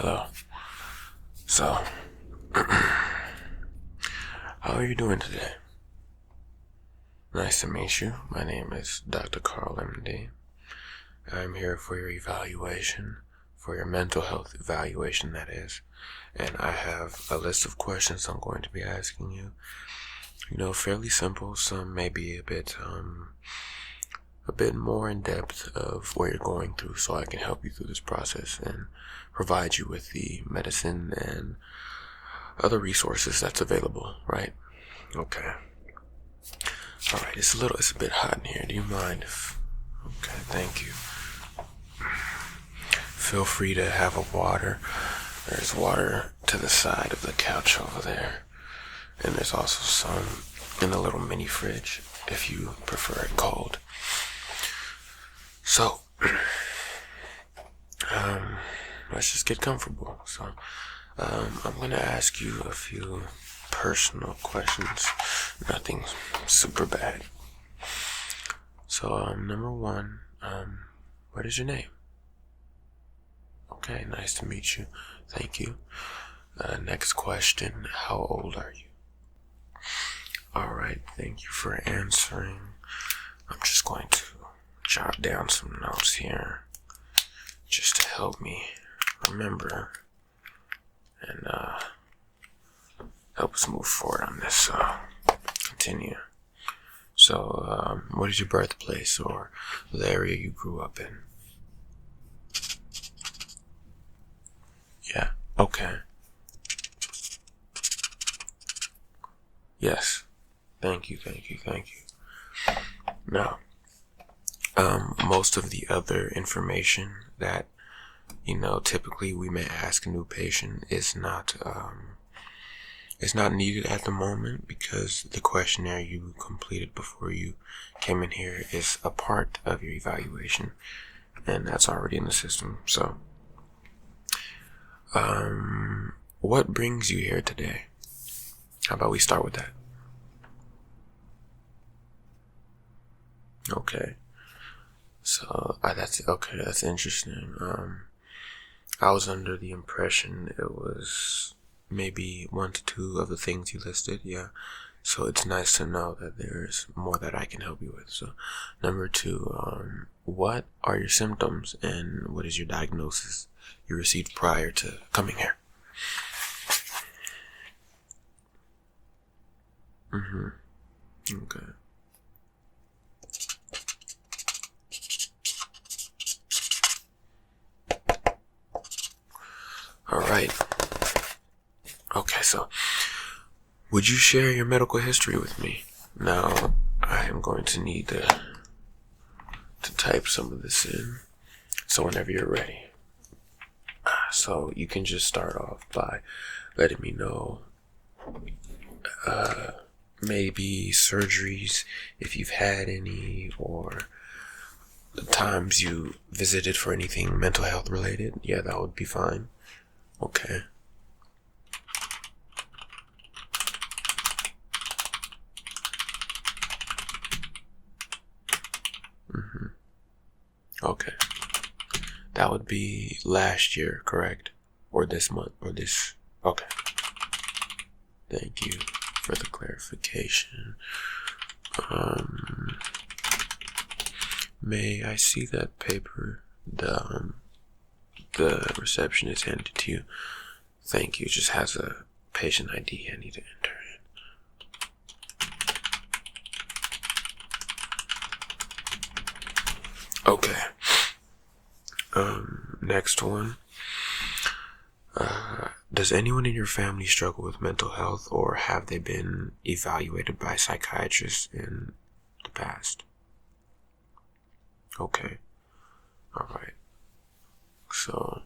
Hello. So, how are you doing today? Nice to meet you. My name is Dr. Carl MD. I'm here for your evaluation, for your mental health evaluation, that is. And I have a list of questions I'm going to be asking you. Fairly simple. Some may be a bit more in depth of what you're going through, so I can help you through this process and provide you with the medicine and other resources that's available, right? Okay. All right, it's a bit hot in here. Do you mind okay, thank you. Feel free to have a water. There's water to the side of the couch over there. And there's also some in the little mini fridge if you prefer it cold. So, let's just get comfortable. So, I'm going to ask you a few personal questions. Nothing super bad. So, number one, what is your name? Okay, nice to meet you. Thank you. Next question, how old are you? Alright, thank you for answering. I'm just going to jot down some notes here just to help me remember and help us move forward on this. Continue. So, what is your birthplace or the area you grew up in? Yeah, okay. Yes. Thank you. Now, most of the other information that, typically we may ask a new patient is not needed at the moment, because the questionnaire you completed before you came in here is a part of your evaluation, and that's already in the system. So, what brings you here today? How about we start with that? Okay. So, that's interesting. I was under the impression it was maybe 1 to 2 of the things you listed, yeah. So it's nice to know that there's more that I can help you with. So, number 2, what are your symptoms and what is your diagnosis you received prior to coming here? Okay. Alright. Okay, so would you share your medical history with me? Now, I am going to need to type some of this in. So whenever you're ready. So you can just start off by letting me know maybe surgeries, if you've had any, or the times you visited for anything mental health related. Yeah, that would be fine. Okay. Okay. That would be last year, correct? Or this month, or this. Okay. Thank you for the clarification. May I see that paper the receptionist handed to you? Thank you. It just has a patient ID I need to enter in. Okay. Next one. Does anyone in your family struggle with mental health, or have they been evaluated by psychiatrists in the past? Okay. Alright. So,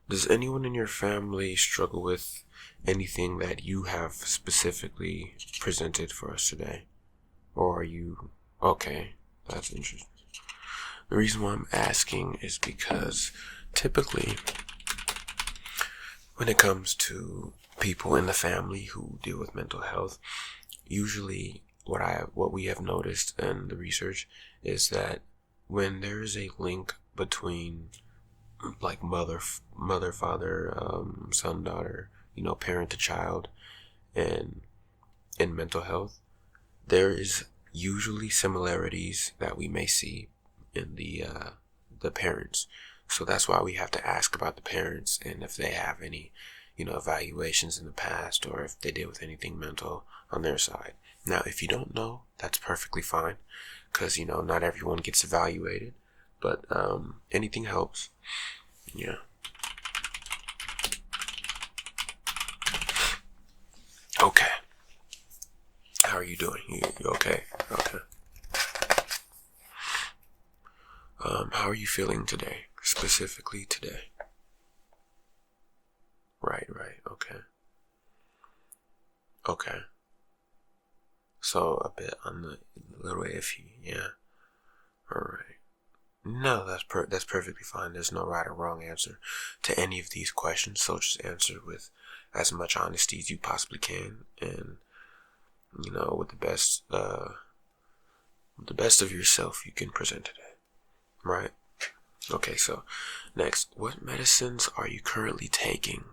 does anyone in your family struggle with anything that you have specifically presented for us today? Or are you... Okay, that's interesting. The reason why I'm asking is because typically, when it comes to people in the family who deal with mental health, usually what we have noticed in the research is that when there is a link between like mother, father, son, daughter, parent to child, and in mental health, there is usually similarities that we may see in the parents. So that's why we have to ask about the parents and if they have any, evaluations in the past, or if they deal with anything mental on their side. Now, if you don't know, that's perfectly fine, because, not everyone gets evaluated, but anything helps. Yeah. Okay. How are you doing? You okay? Okay. How are you feeling today? Specifically today? Right. Okay. Okay. So a bit on the little iffy, yeah. Alright. No, that's perfectly fine. There's no right or wrong answer to any of these questions, so just answer with as much honesty as you possibly can, and with the best of yourself you can present today. Right? Okay, so next, what medicines are you currently taking?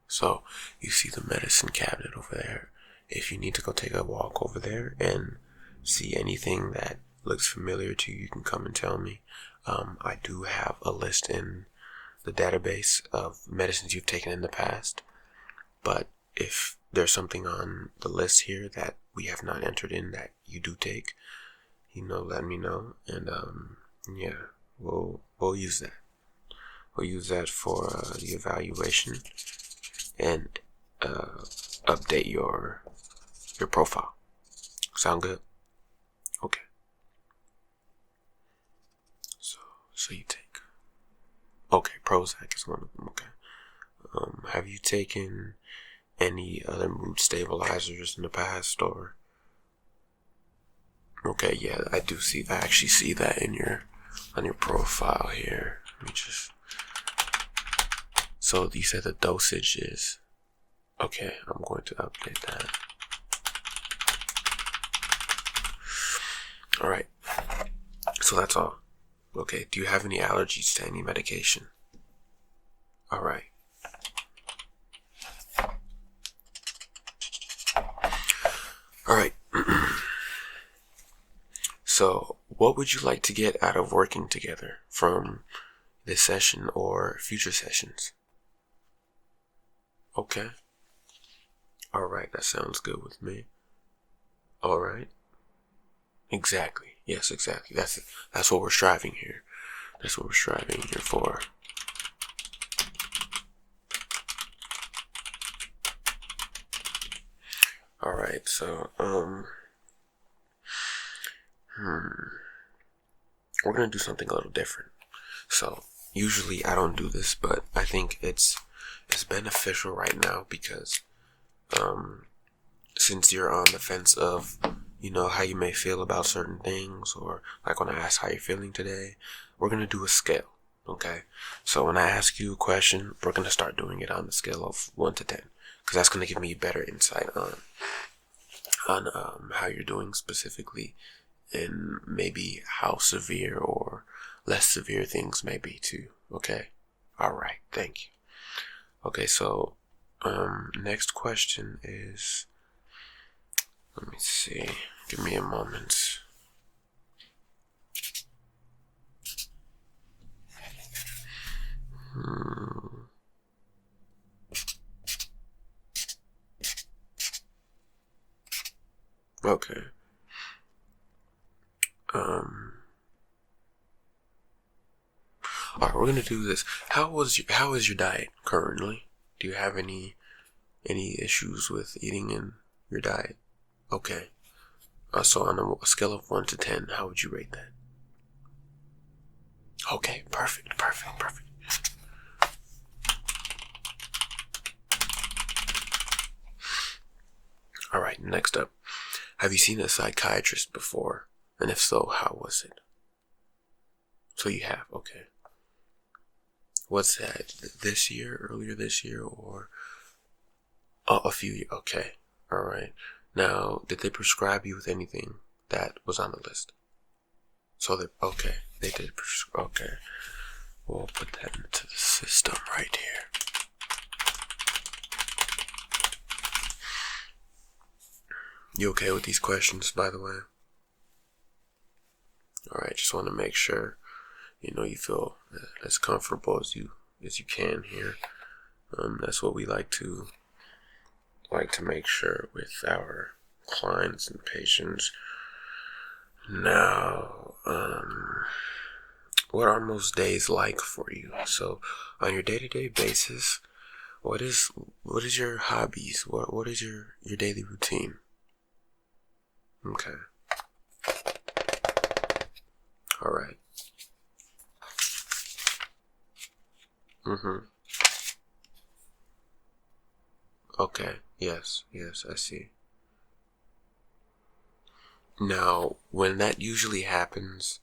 So you see the medicine cabinet over there. If you need to go take a walk over there and see anything that looks familiar to you, you can come and tell me. I do have a list in the database of medicines you've taken in the past, but if there's something on the list here that we have not entered in that you do take, let me know, and yeah, we'll use that. We'll use that for the evaluation and update your profile. Sound good? Okay. So you take. Okay, Prozac is one of them. Okay. Have you taken any other mood stabilizers in the past, or? Okay, yeah, I actually see that on your profile here. Let me just. So you said the dosage is. Okay, I'm going to update that. Alright. So that's all. Okay, do you have any allergies to any medication? Alright. Alright. So, what would you like to get out of working together from this session or future sessions? Okay. Alright, that sounds good with me. Alright. Exactly. Yes, exactly. That's what we're striving here. That's what we're striving here for. Alright, so, we're gonna do something a little different. So, usually I don't do this, but I think it's beneficial right now because, since you're on the fence of, how you may feel about certain things, or like when I ask how you're feeling today, we're going to do a scale, okay? So when I ask you a question, we're going to start doing it on the scale of 1 to 10, because that's going to give me better insight on how you're doing specifically, and maybe how severe or less severe things may be too, okay? Alright, thank you. Okay, so next question is, let me see. Give me a moment. Okay. Alright, we're gonna do this. How is your diet currently? Do you have any issues with eating in your diet? Okay. So on a scale of 1 to 10, how would you rate that? Okay, perfect. Alright, next up. Have you seen a psychiatrist before? And if so, how was it? So you have, okay. What's that? This year? Earlier this year? Or a few years? Okay. All right. Now, did they prescribe you with anything that was on the list? So that, okay, they did prescribe. Okay. We'll put that into the system right here. You okay with these questions, by the way? Alright, just want to make sure, you feel as comfortable as you can here. That's what we like to make sure with our clients and patients. Now, what are most days like for you? So, on your day-to-day basis, what is your hobbies? What is your daily routine? Okay. All right. Okay. Yes, I see. Now, when that usually happens,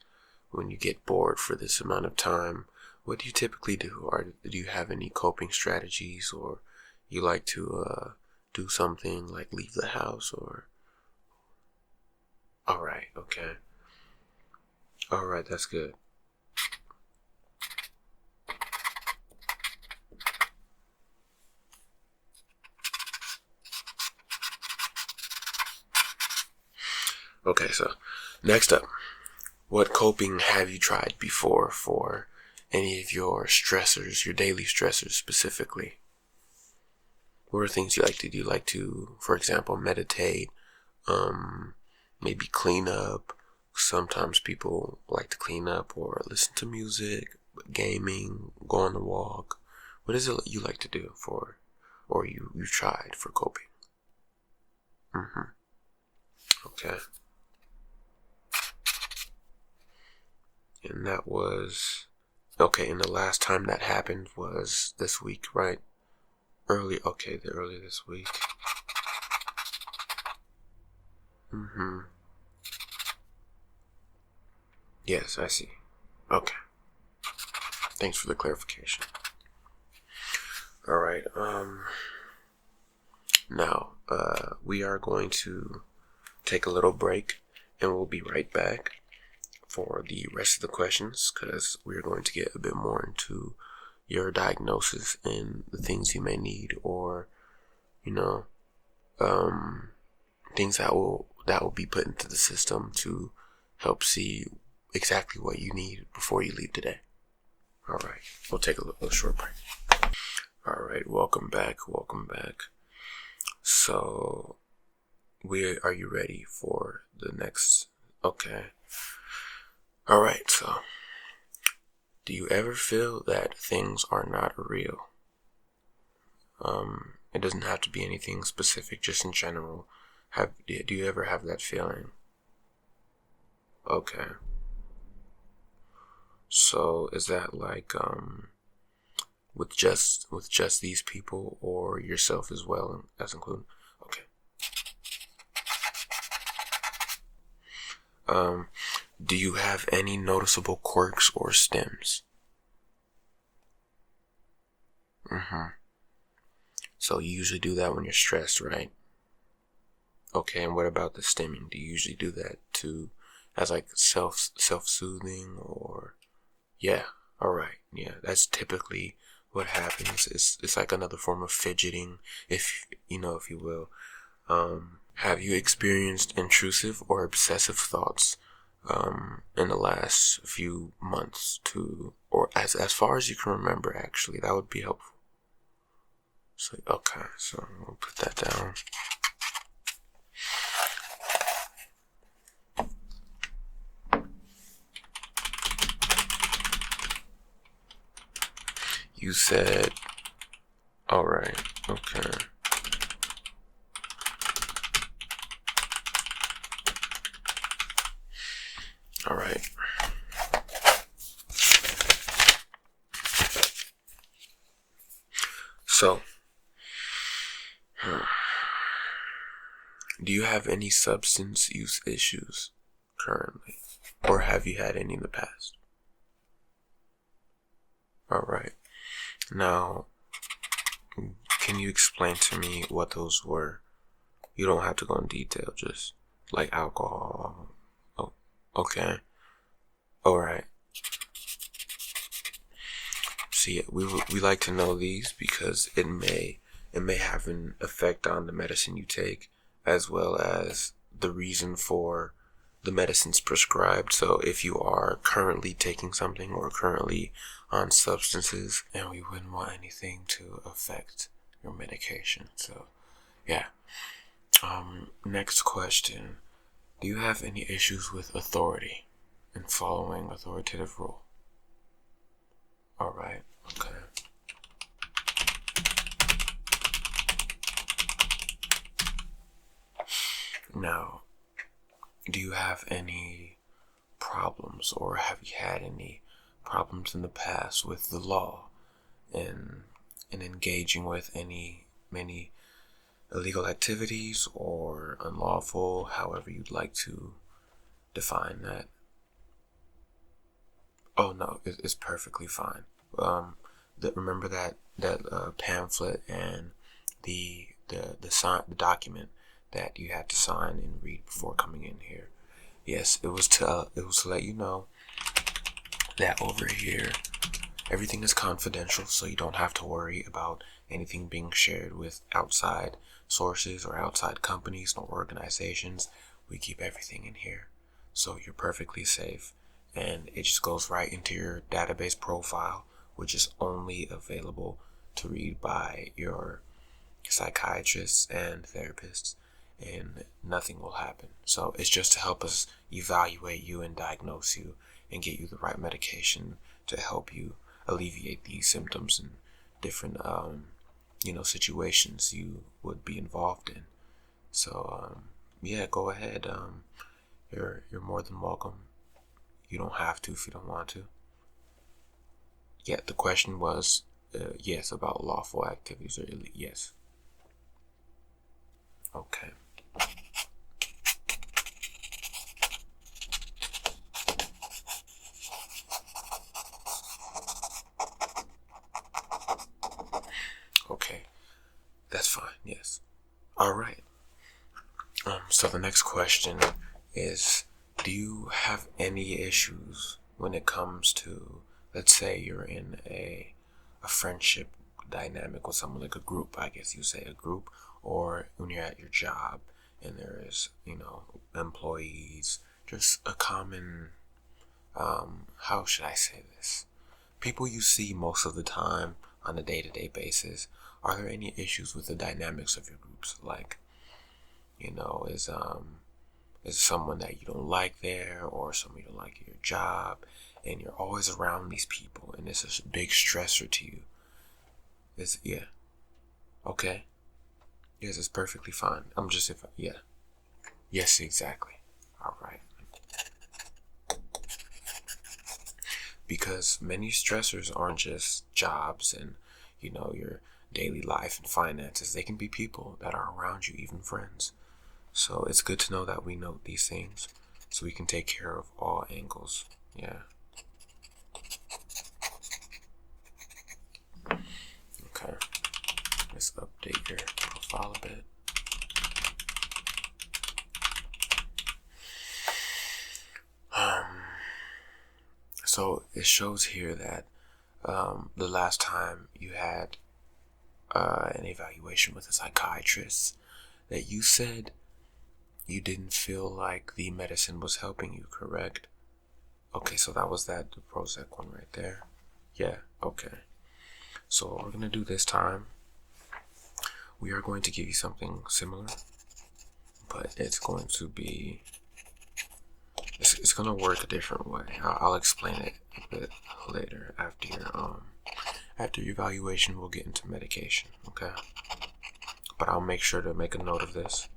when you get bored for this amount of time, what do you typically do? Or do you have any coping strategies, or you like to do something like leave the house, or? All right. Okay. All right. That's good. Okay, so next up, what coping have you tried before for any of your stressors, your daily stressors specifically? What are things you like to do? You like to, for example, meditate, maybe clean up. Sometimes people like to clean up or listen to music, gaming, go on a walk. What is it you like to do for, or you tried for coping? Okay. And that was, okay, and the last time that happened was this week, right? Early this week. Yes, I see. Okay. Thanks for the clarification. All right. Now, we are going to take a little break, and we'll be right back for the rest of the questions, because we're going to get a bit more into your diagnosis and the things you may need, or things that will be put into the system to help see exactly what you need before you leave today. All right, we'll take a little short break. All right, welcome back. So, are you ready for the next? Okay. All right, so, do you ever feel that things are not real? It doesn't have to be anything specific, just in general. Do you ever have that feeling? Okay. So, is that like, with just these people, or yourself as well, as included? Okay. Do you have any noticeable quirks or stems? So you usually do that when you're stressed, right? Okay, and what about the stimming? Do you usually do that as like self-soothing, or? Yeah, alright, yeah, that's typically what happens. It's like another form of fidgeting, if you will. Have you experienced intrusive or obsessive thoughts in the last few months, or as far as you can remember? Actually, that would be helpful. So okay, so we'll put that down. You said, all right, okay. All right. So, do you have any substance use issues currently, or have you had any in the past? All right. Now, can you explain to me what those were? You don't have to go in detail, just like alcohol. Oh, okay. Alright. See, we like to know these because it may have an effect on the medicine you take, as well as the reason for the medicines prescribed. So if you are currently taking something or currently on substances, and we wouldn't want anything to affect your medication. So yeah. Next question. Do you have any issues with authority and following authoritative rule? Alright, okay. Now, do you have any problems, or have you had any problems in the past with the law and engaging with many illegal activities or unlawful, however you'd like to define that? Oh no, it's perfectly fine. Remember that pamphlet and the document that you had to sign and read before coming in here. Yes, it was to let you know that over here everything is confidential, so you don't have to worry about anything being shared with outside sources or outside companies or organizations. We keep everything in here, so you're perfectly safe, and it just goes right into your database profile, which is only available to read by your psychiatrists and therapists, and nothing will happen. So it's just to help us evaluate you and diagnose you and get you the right medication to help you alleviate these symptoms and different situations you would be involved in. So yeah, go ahead. You're more than welcome. You don't have to if you don't want to. Yeah, the question was yes, about lawful activities or yes. Okay. Okay, that's fine. Yes. All right. So the next question is, do you have any issues when it comes to, let's say you're in a friendship dynamic with someone, like a group, I guess you say a group, or when you're at your job and there is, employees, just a common, how should I say this? People you see most of the time on a day-to-day basis. Are there any issues with the dynamics of your groups? Like, is someone that you don't like there, or someone you don't like at your job, and you're always around these people, and it's a big stressor to you? Yeah. Okay. Yes, it's perfectly fine. Yeah. Yes, exactly. All right. Because many stressors aren't just jobs and, your daily life and finances. They can be people that are around you, even friends. So it's good to know that we note these things so we can take care of all angles. Yeah. Okay. Let's update your profile a bit. So it shows here that the last time you had an evaluation with a psychiatrist, that you said you didn't feel like the medicine was helping you, correct? Okay, so that was the Prozac one right there. Yeah, okay. So what we're going to do this time, we are going to give you something similar, but it's going to be, it's going to work a different way. I'll explain it a bit later after your evaluation. We'll get into medication, okay? But I'll make sure to make a note of this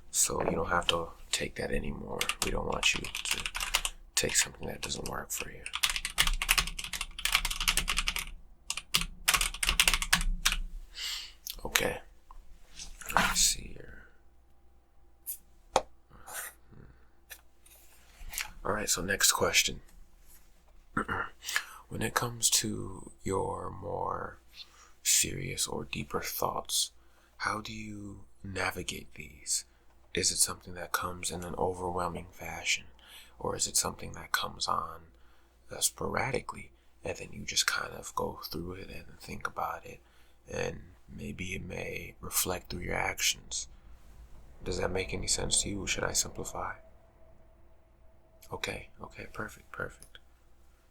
so you don't have to take that anymore. We don't want you to take something that doesn't work for you. Okay. Let me see here. Alright, so next question. When it comes to your more serious or deeper thoughts, how do you navigate these? Is it something that comes in an overwhelming fashion, or is it something that comes on sporadically, and then you just kind of go through it and think about it, and maybe it may reflect through your actions? Does that make any sense to you, or should I simplify? Okay, perfect.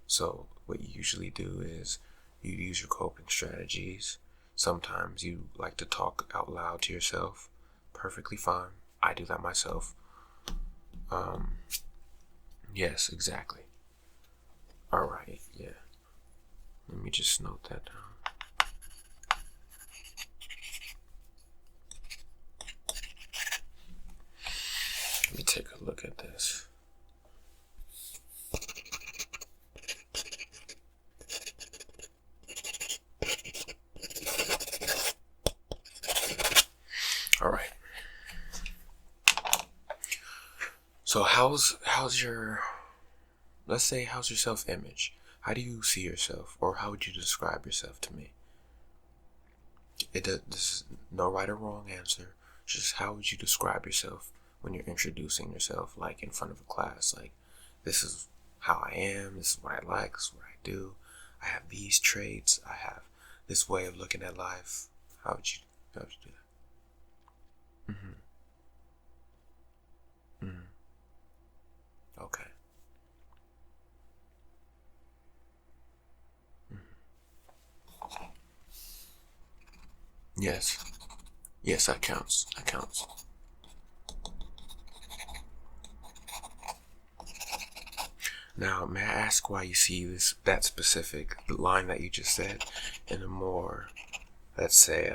So what you usually do is you use your coping strategies. Sometimes you like to talk out loud to yourself. Perfectly fine. I do that myself. Yes, exactly. Alright, yeah. Let me just note that down. Let me take a look at this. Alright. So how's your, let's say, how's your self-image? How do you see yourself, or how would you describe yourself to me? This is no right or wrong answer. Just how would you describe yourself when you're introducing yourself, like in front of a class? Like, this is how I am, this is what I like, this is what I do. I have these traits, I have this way of looking at life. How would you do that? Okay. Yes. Yes, that counts. That counts. Now, may I ask why you see that specific line that you just said in a more, let's say,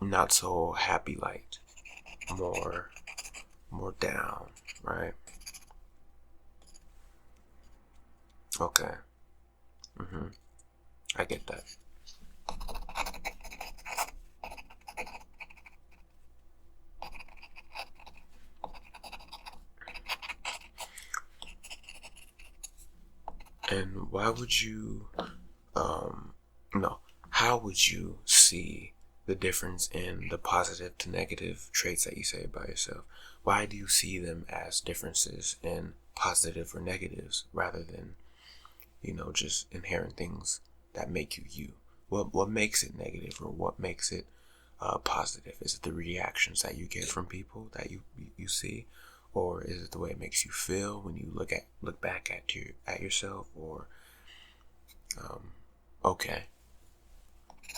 not so happy light, more, more down, right? Okay. I get that. And why would you, no, how would you see the difference in the positive to negative traits that you say about yourself? Why do you see them as differences in positive or negatives rather than, just inherent things that make you you? What makes it negative, or what makes it positive? Is it the reactions that you get from people that you see, or is it the way it makes you feel when you look back at yourself? Or okay,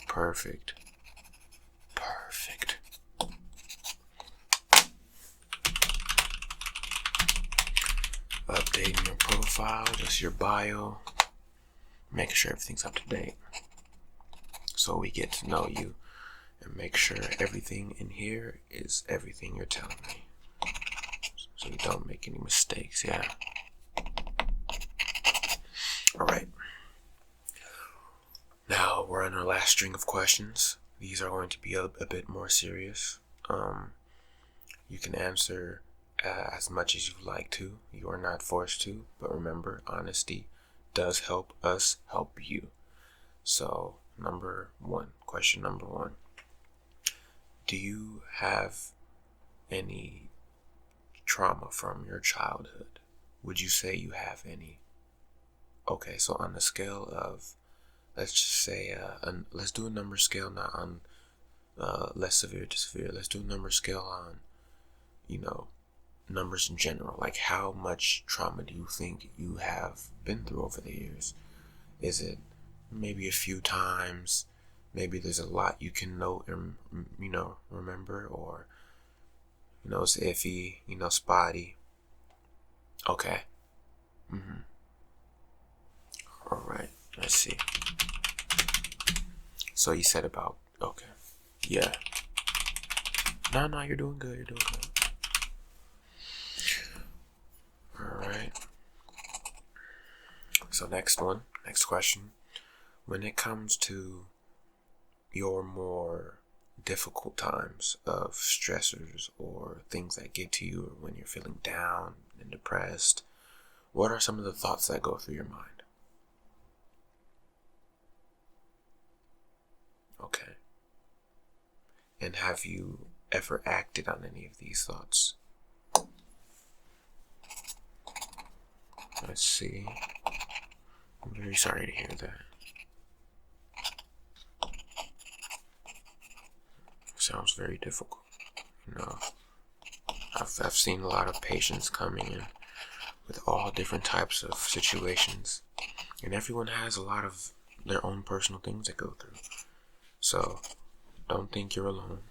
perfect. Updating your profile, just your bio, making sure everything's up to date, so we get to know you and make sure everything in here is everything you're telling me, so you don't make any mistakes. Yeah. All right. Now we're on our last string of questions. These are going to be a bit more serious. You can answer as much as you like to. You are not forced to, but remember, honesty does help us help you. So, question number one. Do you have any trauma from your childhood? Would you say you have any? Okay, so on the scale of, let's just say, let's do a number scale, not on less severe to severe. Let's do a number scale on, numbers in general. Like, how much trauma do you think you have been through over the years? Is it maybe a few times? Maybe there's a lot you can note and, remember, or, it's iffy, spotty. Okay. All right. Let's see. So you said about, okay. Yeah. No, you're doing good. You're doing good. Alright. So next question. When it comes to your more difficult times of stressors or things that get to you when you're feeling down and depressed, what are some of the thoughts that go through your mind? Okay. And have you ever acted on any of these thoughts? Let's see. I'm very sorry to hear that. Sounds very difficult. I've seen a lot of patients coming in with all different types of situations, and everyone has a lot of their own personal things to go through. So don't think you're alone.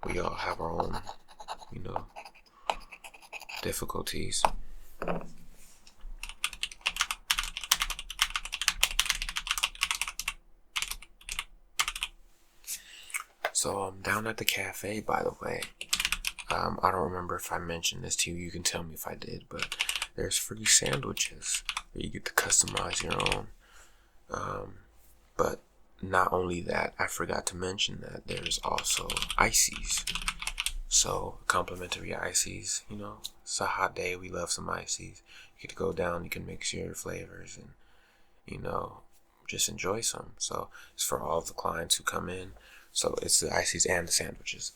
We all have our own, difficulties. So I'm down at the cafe, by the way. I don't remember if I mentioned this to you. You can tell me if I did, but there's free sandwiches where you get to customize your own. But not only that, I forgot to mention that there's also ices. So complimentary ices, it's a hot day. We love some ices. You get to go down. You can mix your flavors and just enjoy some. So it's for all of the clients who come in. So it's the ices and the sandwiches.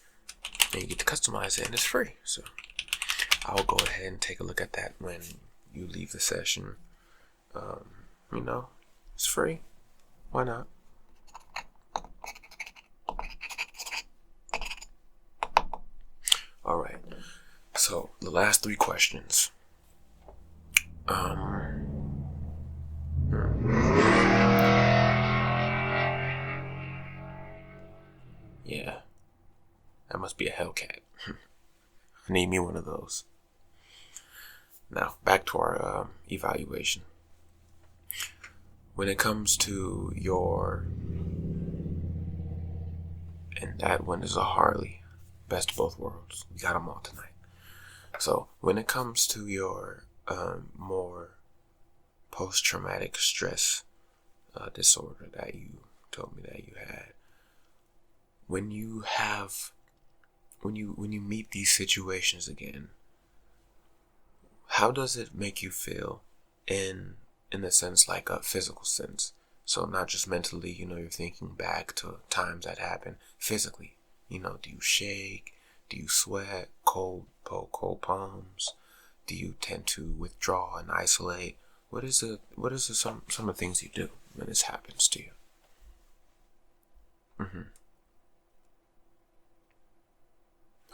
And you get to customize it, and it's free. So I'll go ahead and take a look at that when you leave the session. It's free. Why not? All right. So the last 3 questions. Yeah, that must be a Hellcat. I need me one of those. Now, back to our evaluation. When it comes to and that one is a Harley, best of both worlds. We got them all tonight. So, when it comes to your more post-traumatic stress disorder that you told me that you had, when you meet these situations again, how does it make you feel in a sense, like a physical sense? So not just mentally, you're thinking back to times that happened. Physically, do you shake? Do you sweat? Cold palms? Do you tend to withdraw and isolate? What is some of the things you do when this happens to you?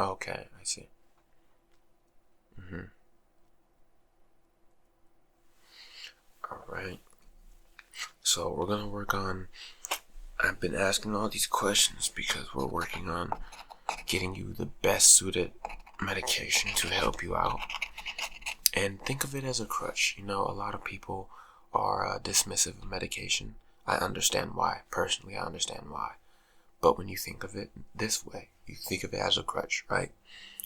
Okay, I see. All right. So we're gonna work on. I've been asking all these questions because we're working on getting you the best suited medication to help you out. And think of it as a crutch. A lot of people are dismissive of medication. I understand why. Personally, I understand why. But when you think of it this way, you think of it as a crutch, right?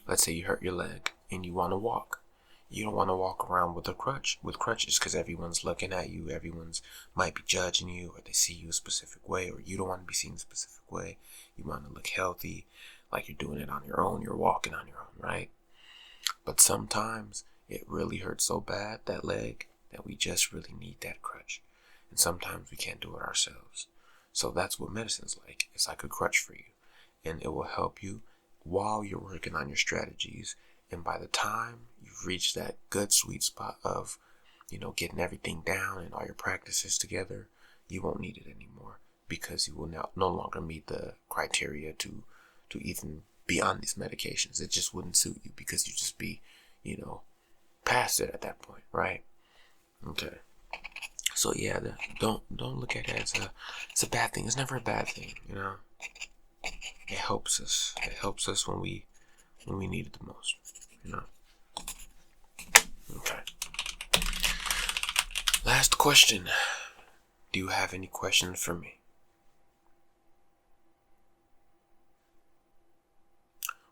Let's say you hurt your leg and you want to walk. You don't want to walk around with crutches, because everyone's looking at you. Everyone's might be judging you, or they see you a specific way, or you don't want to be seen a specific way. You want to look healthy, like you're doing it on your own. You're walking on your own, right? But sometimes it really hurts so bad, that leg, that we just really need that crutch. And sometimes we can't do it ourselves. So that's what medicine's like. It's like a crutch for you. And it will help you while you're working on your strategies. And by the time you've reached that good sweet spot of, getting everything down and all your practices together, you won't need it anymore, because you will now no longer meet the criteria to even be on these medications. It just wouldn't suit you, because you just be, past it at that point, right? Okay. So yeah, don't look at it as it's a bad thing. It's never a bad thing, It helps us. It helps us when we need it the most, Okay. Last question. Do you have any questions for me?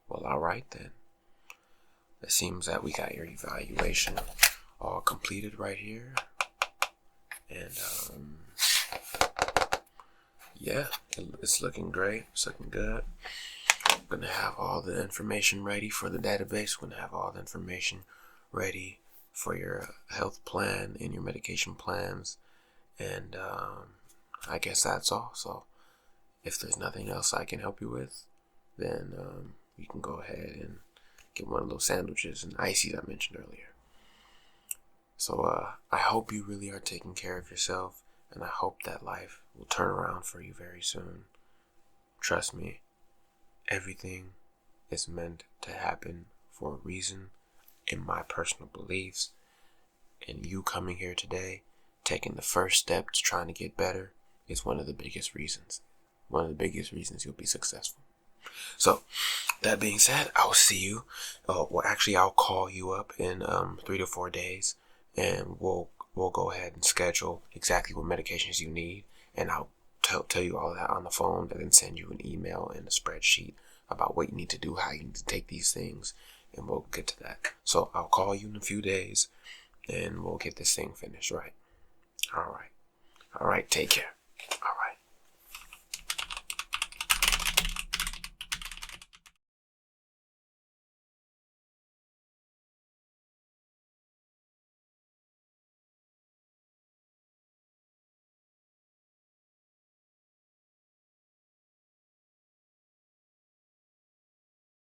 Well, all right then. It seems that we got your evaluation all completed right here. And yeah, it's looking great. It's looking good. I'm gonna have all the information ready for the database. We're gonna have all the information ready for your health plan and your medication plans. And I guess that's all. So if there's nothing else I can help you with, then you can go ahead and get one of those sandwiches and ices I mentioned earlier. So I hope you really are taking care of yourself, and I hope that life will turn around for you very soon. Trust me, everything is meant to happen for a reason, in my personal beliefs. And you coming here today, taking the first step to trying to get better, is one of the biggest reasons. One of the biggest reasons you'll be successful. So, that being said, I'll see you. I'll call you up in 3 to 4 days, and we'll go ahead and schedule exactly what medications you need, and I'll tell you all that on the phone, and then send you an email and a spreadsheet about what you need to do, how you need to take these things, and we'll get to that. So I'll call you in a few days, and we'll get this thing finished, right? All right. Take care.